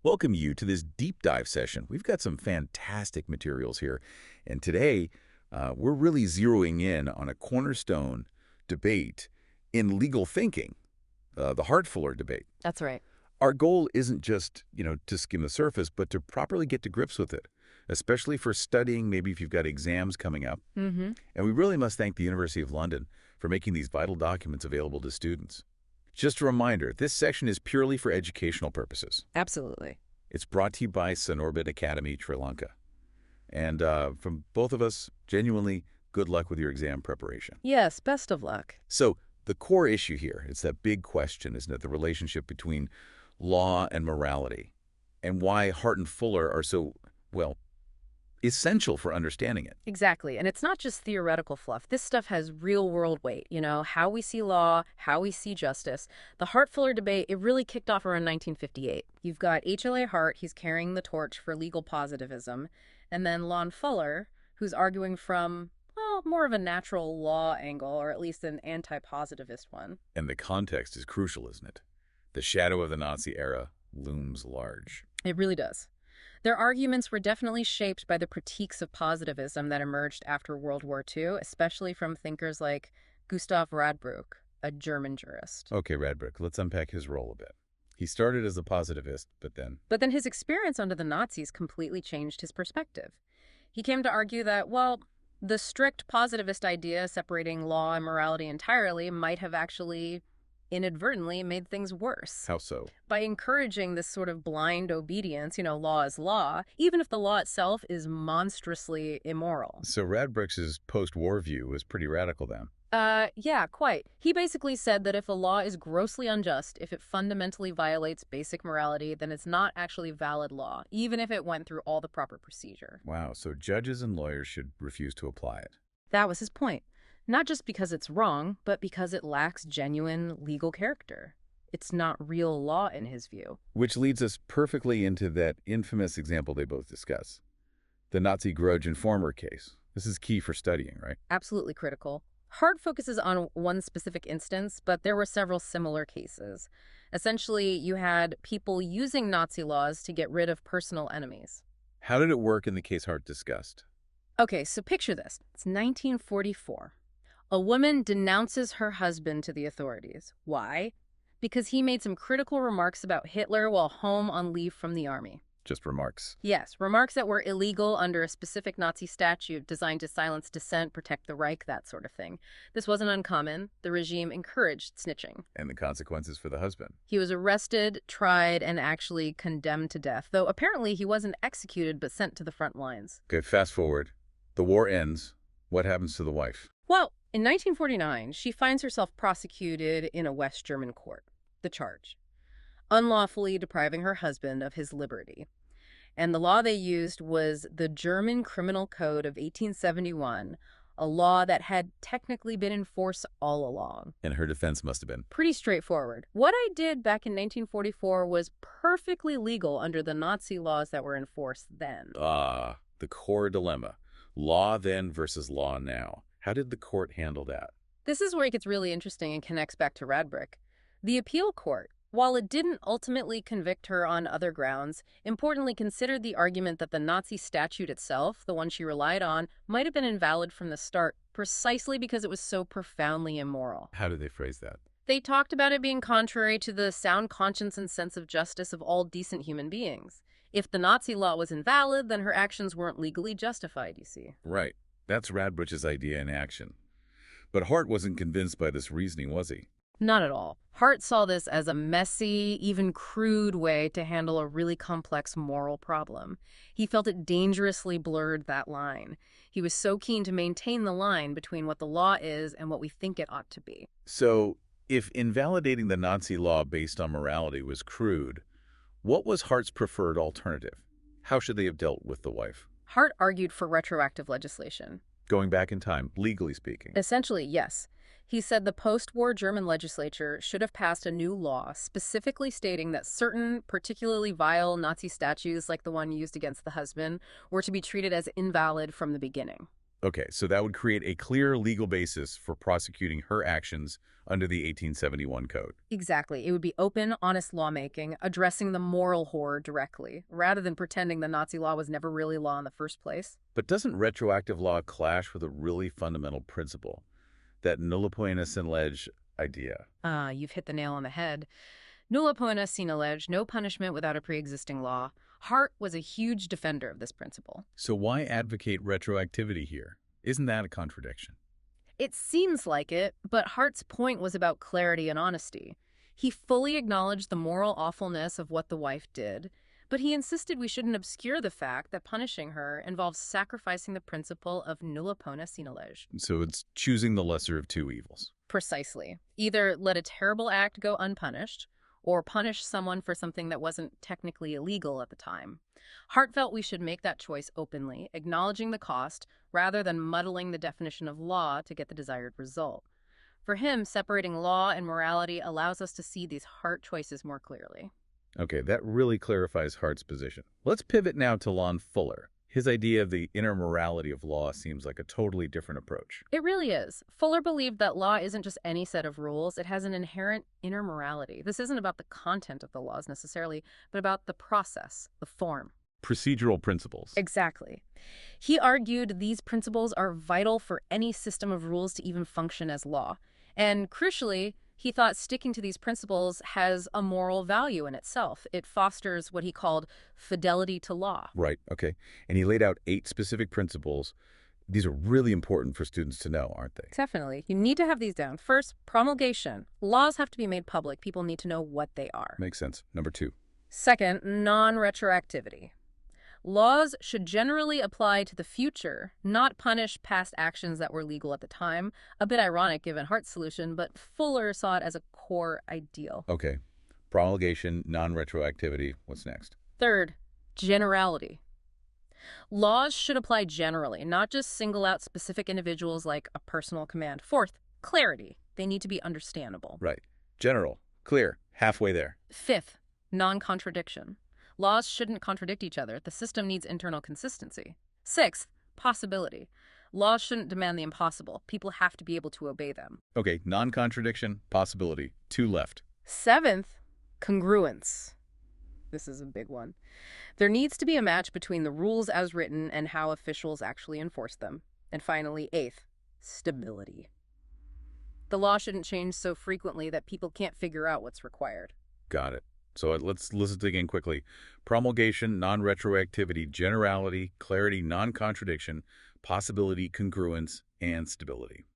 welcome you to this deep dive session. We've got some fantastic materials here, and today we're really zeroing in on a cornerstone debate in legal thinking, the Hart-Fuller debate. That's right. Our goal isn't just, to skim the surface, but to properly get to grips with it, especially for studying, maybe if you've got exams coming up. Mm-hmm. And we really must thank the University of London for making these vital documents available to students. Just a reminder, this section is purely for educational purposes. Absolutely. It's brought to you by Sinorbit Academy, Sri Lanka. And from both of us, genuinely, good luck with your exam preparation. Yes, best of luck. So the core issue here is that big question, isn't it? The relationship between law and morality, and why Hart and Fuller are so, well, essential for understanding it. Exactly. And it's not just theoretical fluff. This stuff has real-world weight, how we see law, how we see justice. The Hart-Fuller debate, it really kicked off around 1958. You've got H.L.A. Hart, he's carrying the torch for legal positivism, and then Lon Fuller, who's arguing from, well, more of a natural law angle, or at least an anti-positivist one. And the context is crucial, isn't it? The shadow of the Nazi era looms large. It really does. Their arguments were definitely shaped by the critiques of positivism that emerged after World War II, especially from thinkers like Gustav Radbruch, a German jurist. Okay, Radbruch, let's unpack his role a bit. He started as a positivist, but then his experience under the Nazis completely changed his perspective. He came to argue that, well, the strict positivist idea separating law and morality entirely might have actually inadvertently made things worse. How so? By encouraging this sort of blind obedience, law is law, even if the law itself is monstrously immoral. So Radbruch's post-war view was pretty radical then. Yeah, quite. He basically said that if a law is grossly unjust, if it fundamentally violates basic morality, then it's not actually valid law, even if it went through all the proper procedure. Wow, so judges and lawyers should refuse to apply it. That was his point. Not just because it's wrong, but because it lacks genuine legal character. It's not real law in his view. Which leads us perfectly into that infamous example they both discuss, the Nazi grudge informer case. This is key for studying, right? Absolutely critical. Hart focuses on one specific instance, but there were several similar cases. Essentially, you had people using Nazi laws to get rid of personal enemies. How did it work in the case Hart discussed? Okay, so picture this. It's 1944. A woman denounces her husband to the authorities. Why? Because he made some critical remarks about Hitler while home on leave from the army. Just remarks. Yes, remarks that were illegal under a specific Nazi statute designed to silence dissent, protect the Reich, that sort of thing. This wasn't uncommon. The regime encouraged snitching. And the consequences for the husband. He was arrested, tried, and actually condemned to death, though apparently he wasn't executed but sent to the front lines. Okay, fast forward. The war ends. What happens to the wife? Well, in 1949, she finds herself prosecuted in a West German court. The charge: unlawfully depriving her husband of his liberty. And the law they used was the German Criminal Code of 1871, a law that had technically been in force all along. And her defense must have been pretty straightforward. What I did back in 1944 was perfectly legal under the Nazi laws that were in force then. The core dilemma. Law then versus law now. How did the court handle that? This is where it gets really interesting and connects back to Radbruch. The appeal court, while it didn't ultimately convict her on other grounds, importantly considered the argument that the Nazi statute itself, the one she relied on, might have been invalid from the start, precisely because it was so profoundly immoral. How did they phrase that? They talked about it being contrary to the sound conscience and sense of justice of all decent human beings. If the Nazi law was invalid, then her actions weren't legally justified, you see. Right. That's Radbruch's idea in action. But Hart wasn't convinced by this reasoning, was he? Not at all. Hart saw this as a messy, even crude way to handle a really complex moral problem. He felt it dangerously blurred that line. He was so keen to maintain the line between what the law is and what we think it ought to be. So, if invalidating the Nazi law based on morality was crude, what was Hart's preferred alternative? How should they have dealt with the wife? Hart argued for retroactive legislation. Going back in time, legally speaking. Essentially, yes. He said the post-war German legislature should have passed a new law specifically stating that certain particularly vile Nazi statutes, like the one used against the husband, were to be treated as invalid from the beginning. Okay, so that would create a clear legal basis for prosecuting her actions under the 1871 Code. Exactly. It would be open, honest lawmaking, addressing the moral horror directly, rather than pretending the Nazi law was never really law in the first place. But doesn't retroactive law clash with a really fundamental principle, that nulla poena sine lege idea? You've hit the nail on the head. Nulla poena sine lege, no punishment without a pre-existing law. Hart was a huge defender of this principle. So why advocate retroactivity here? Isn't that a contradiction? It seems like it, but Hart's point was about clarity and honesty. He fully acknowledged the moral awfulness of what the wife did, but he insisted we shouldn't obscure the fact that punishing her involves sacrificing the principle of nulla poena sine lege. So it's choosing the lesser of two evils. Precisely. Either let a terrible act go unpunished, or punish someone for something that wasn't technically illegal at the time. Hart felt we should make that choice openly, acknowledging the cost, rather than muddling the definition of law to get the desired result. For him, separating law and morality allows us to see these Hart choices more clearly. Okay, that really clarifies Hart's position. Let's pivot now to Lon Fuller. His idea of the inner morality of law seems like a totally different approach. It really is. Fuller believed that law isn't just any set of rules, it has an inherent inner morality. This isn't about the content of the laws necessarily, but about the process, the form. Procedural principles. Exactly. He argued these principles are vital for any system of rules to even function as law. And crucially, he thought sticking to these principles has a moral value in itself. It fosters what he called fidelity to law. Right, okay. And he laid out 8 specific principles. These are really important for students to know, aren't they? Definitely. You need to have these down. First, promulgation. Laws have to be made public. People need to know what they are. Makes sense. Number 2. Second, non-retroactivity. Laws should generally apply to the future, not punish past actions that were legal at the time. A bit ironic given Hart's solution, but Fuller saw it as a core ideal. Okay. Promulgation, non-retroactivity. What's next? Third, generality. Laws should apply generally, not just single out specific individuals like a personal command. Fourth, clarity. They need to be understandable. Right. General. Clear. Halfway there. Fifth, non-contradiction. Laws shouldn't contradict each other. The system needs internal consistency. Sixth, possibility. Laws shouldn't demand the impossible. People have to be able to obey them. Okay, non-contradiction, possibility. 2 left. Seventh, congruence. This is a big one. There needs to be a match between the rules as written and how officials actually enforce them. And finally, eighth, stability. The law shouldn't change so frequently that people can't figure out what's required. Got it. So let's dig in quickly. Promulgation, non-retroactivity, generality, clarity, non-contradiction, possibility, congruence, and stability.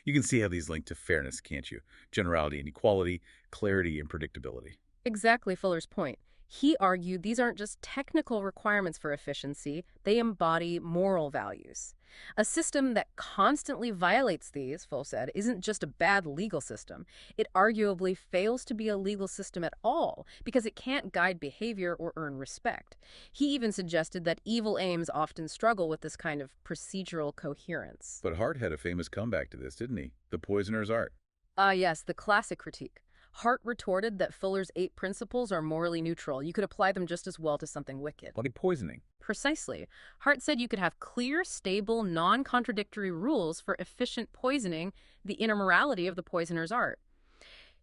You can see how these link to fairness, can't you? Generality and equality, clarity and predictability. Exactly Fuller's point. He argued these aren't just technical requirements for efficiency, they embody moral values. A system that constantly violates these, Fuller said, isn't just a bad legal system. It arguably fails to be a legal system at all because it can't guide behavior or earn respect. He even suggested that evil aims often struggle with this kind of procedural coherence. But Hart had a famous comeback to this, didn't he? The poisoner's art. Yes, the classic critique. Hart retorted that Fuller's 8 principles are morally neutral. You could apply them just as well to something wicked. Like poisoning. Precisely. Hart said you could have clear, stable, non-contradictory rules for efficient poisoning, the inner morality of the poisoner's art.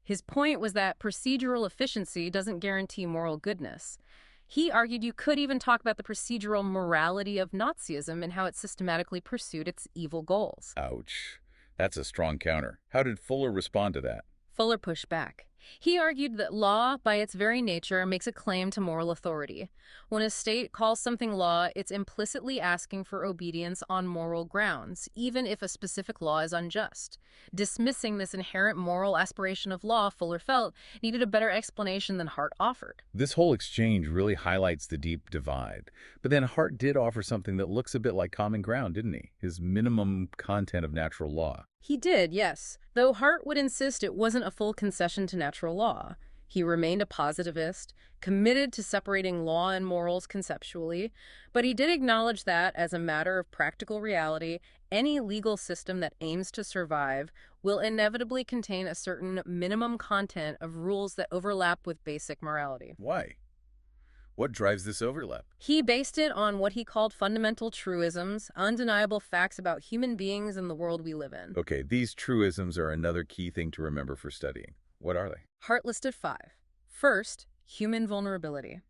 His point was that procedural efficiency doesn't guarantee moral goodness. He argued you could even talk about the procedural morality of Nazism and how it systematically pursued its evil goals. Ouch. That's a strong counter. How did Fuller respond to that? Fuller pushed back. He argued that law, by its very nature, makes a claim to moral authority. When a state calls something law, it's implicitly asking for obedience on moral grounds, even if a specific law is unjust. Dismissing this inherent moral aspiration of law, Fuller felt, needed a better explanation than Hart offered. This whole exchange really highlights the deep divide. But then Hart did offer something that looks a bit like common ground, didn't he? His minimum content of natural law. He did, yes, though Hart would insist it wasn't a full concession to natural law. He remained a positivist, committed to separating law and morals conceptually, but he did acknowledge that, as a matter of practical reality, any legal system that aims to survive will inevitably contain a certain minimum content of rules that overlap with basic morality. Why? What drives this overlap? He based it on what he called fundamental truisms, undeniable facts about human beings and the world we live in. Okay, these truisms are another key thing to remember for studying. What are they? Hart listed 5. First, human vulnerability.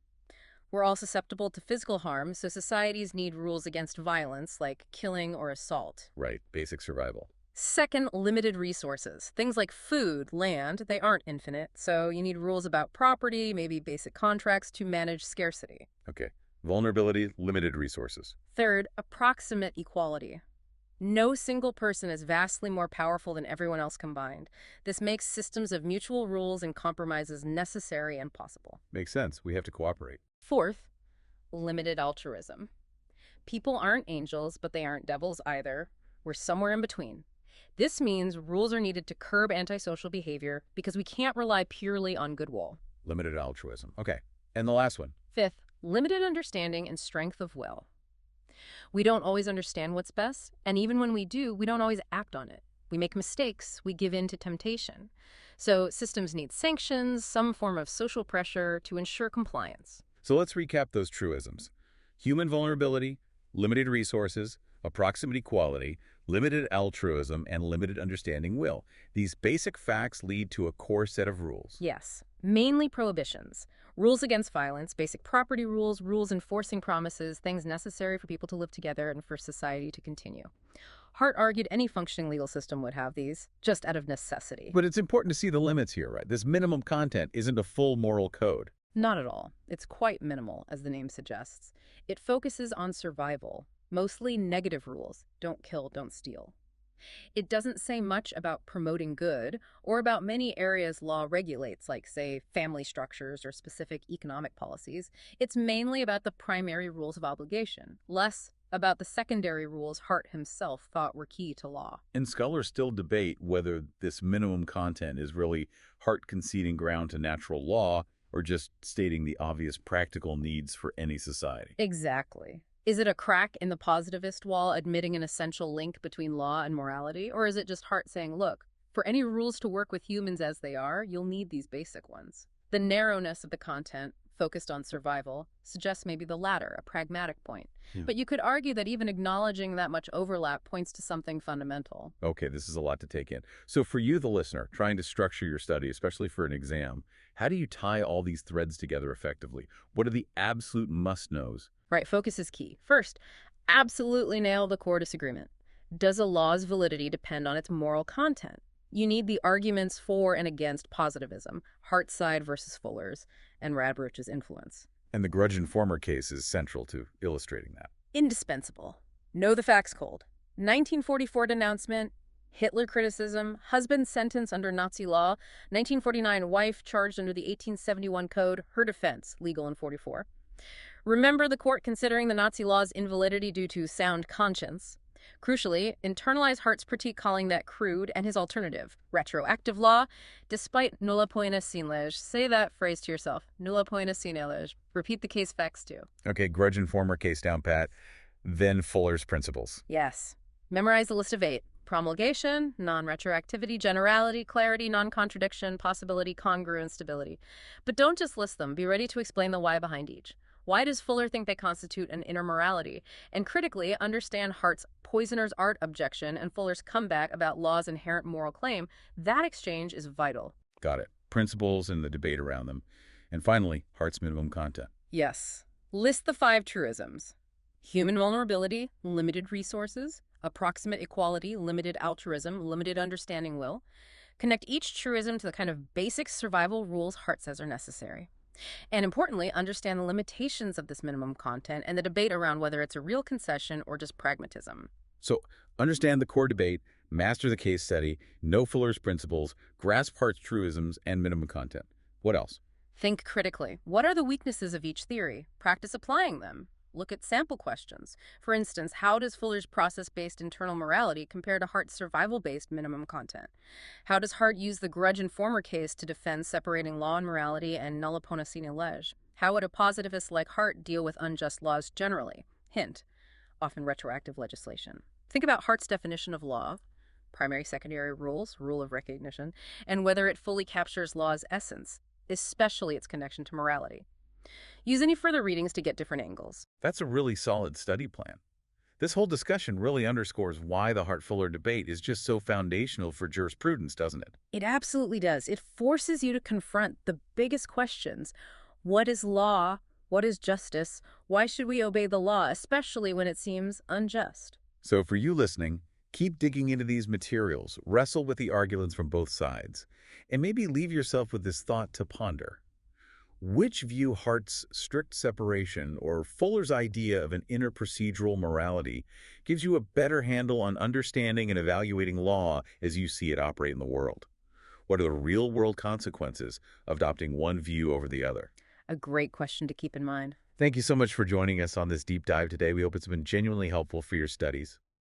We're all susceptible to physical harm, so societies need rules against violence, like killing or assault. Right, basic survival. Second, limited resources. Things like food, land, they aren't infinite, so you need rules about property, maybe basic contracts to manage scarcity. Okay, vulnerability, limited resources. Third, approximate equality. No single person is vastly more powerful than everyone else combined. This makes systems of mutual rules and compromises necessary and possible. Makes sense. We have to cooperate. Fourth, limited altruism. People aren't angels, but they aren't devils either. We're somewhere in between. This means rules are needed to curb antisocial behavior because we can't rely purely on goodwill. Limited altruism. Okay, and the last one. Fifth, limited understanding and strength of will. We don't always understand what's best, and even when we do, we don't always act on it. We make mistakes, we give in to temptation. So systems need sanctions, some form of social pressure to ensure compliance. So let's recap those truisms. Human vulnerability, limited resources, approximate equality, limited altruism, and limited understanding will. These basic facts lead to a core set of rules. Yes, mainly prohibitions. Rules against violence, basic property rules, rules enforcing promises, things necessary for people to live together and for society to continue. Hart argued any functioning legal system would have these, just out of necessity. But it's important to see the limits here, right? This minimum content isn't a full moral code. Not at all. It's quite minimal, as the name suggests. It focuses on survival, mostly negative rules. Don't kill, don't steal. It doesn't say much about promoting good or about many areas law regulates, like, say, family structures or specific economic policies. It's mainly about the primary rules of obligation, less about the secondary rules Hart himself thought were key to law. And scholars still debate whether this minimum content is really Hart conceding ground to natural law or just stating the obvious practical needs for any society. Exactly. Is it a crack in the positivist wall admitting an essential link between law and morality? Or is it just Hart saying, look, for any rules to work with humans as they are, you'll need these basic ones? The narrowness of the content, focused on survival, suggests maybe the latter, a pragmatic point. Yeah. But you could argue that even acknowledging that much overlap points to something fundamental. Okay, this is a lot to take in. So for you, the listener, trying to structure your study, especially for an exam, how do you tie all these threads together effectively? What are the absolute must-knows? Right, focus is key. First, absolutely nail the core disagreement. Does a law's validity depend on its moral content? You need the arguments for and against positivism, Hart's side versus Fuller's, and Radbruch's influence. And the grudge informer case is central to illustrating that. Indispensable. Know the facts cold. 1944 denouncement, Hitler criticism, husband sentence under Nazi law, 1949 wife charged under the 1871 code, her defense, legal in 44. Remember the court considering the Nazi law's invalidity due to sound conscience. Crucially, internalize Hart's critique calling that crude and his alternative, retroactive law, despite nulla poena sine lege. Say that phrase to yourself, nulla poena sine lege. Repeat the case facts too. Okay, grudge informer case down pat, then Fuller's principles. Yes. Memorize the list of 8. Promulgation, non-retroactivity, generality, clarity, non-contradiction, possibility, congruence, stability. But don't just list them. Be ready to explain the why behind each. Why does Fuller think they constitute an inner morality? And critically, understand Hart's poisoner's art objection and Fuller's comeback about law's inherent moral claim. That exchange is vital. Got it. Principles and the debate around them. And finally, Hart's minimum content. Yes. List the 5 truisms. Human vulnerability, limited resources, approximate equality, limited altruism, limited understanding will. Connect each truism to the kind of basic survival rules Hart says are necessary. And importantly, understand the limitations of this minimum content and the debate around whether it's a real concession or just pragmatism. So understand the core debate, master the case study, know Fuller's principles, grasp Hart's truisms, and minimum content. What else? Think critically. What are the weaknesses of each theory? Practice applying them. Look at sample questions. For instance, how does Fuller's process-based internal morality compare to Hart's survival-based minimum content? How does Hart use the grudge informer case to defend separating law and morality and nulla poena sine lege? How would a positivist like Hart deal with unjust laws generally? Hint, often retroactive legislation. Think about Hart's definition of law, primary, secondary rules, rule of recognition, and whether it fully captures law's essence, especially its connection to morality. Use any further readings to get different angles. That's a really solid study plan. This whole discussion really underscores why the Hart-Fuller debate is just so foundational for jurisprudence, doesn't it? It absolutely does. It forces you to confront the biggest questions. What is law? What is justice? Why should we obey the law, especially when it seems unjust? So for you listening, keep digging into these materials, wrestle with the arguments from both sides, and maybe leave yourself with this thought to ponder. Which view Hart's strict separation or Fuller's idea of an interprocedural morality gives you a better handle on understanding and evaluating law as you see it operate in the world? What are the real-world consequences of adopting one view over the other? A great question to keep in mind. Thank you so much for joining us on this deep dive today. We hope it's been genuinely helpful for your studies.